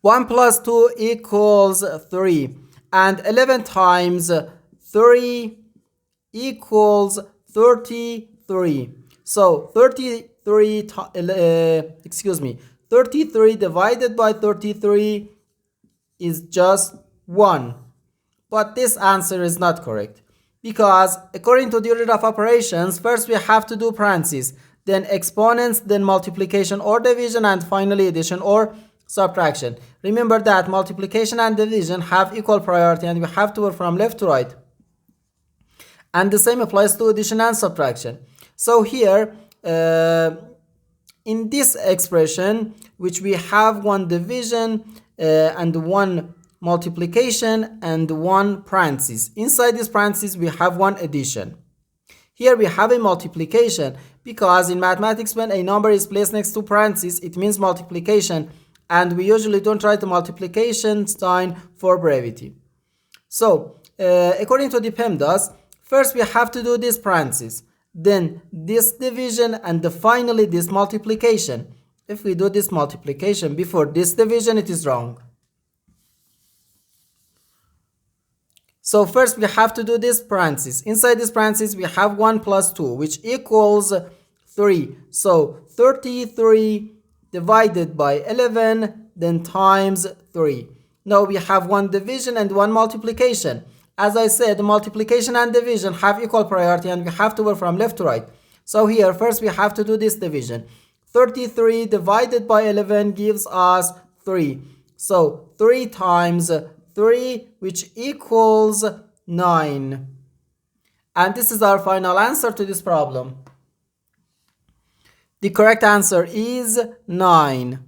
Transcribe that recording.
1 plus 2 equals 3, and 11 times 3 equals 33. So 33 divided by 33 is just 1. But this answer is not correct, because according to the order of operations, first we have to do parentheses, then exponents, then multiplication or division, and finally addition or subtraction. Remember that multiplication and division have equal priority and we have to work from left to right. And the same applies to addition and subtraction. So here, in this expression, which we have one division and one multiplication and one parenthesis. Inside this parenthesis, we have one addition. Here we have a multiplication, because in mathematics, when a number is placed next to parentheses, it means multiplication, and we usually don't write the multiplication sign for brevity. So, according to the PEMDAS, first we have to do this parenthesis, then this division, and finally this multiplication. If we do this multiplication before this division, it is wrong. So first we have to do this parenthesis. Inside this parenthesis, we have 1 plus 2, which equals 3. So 33 divided by 11, then times 3. Now we have one division and one multiplication. As I said, multiplication and division have equal priority and we have to work from left to right. So here, first we have to do this division. 33 divided by 11 gives us 3. So 3 times 3, which equals 9. And this is our final answer to this problem. The correct answer is 9.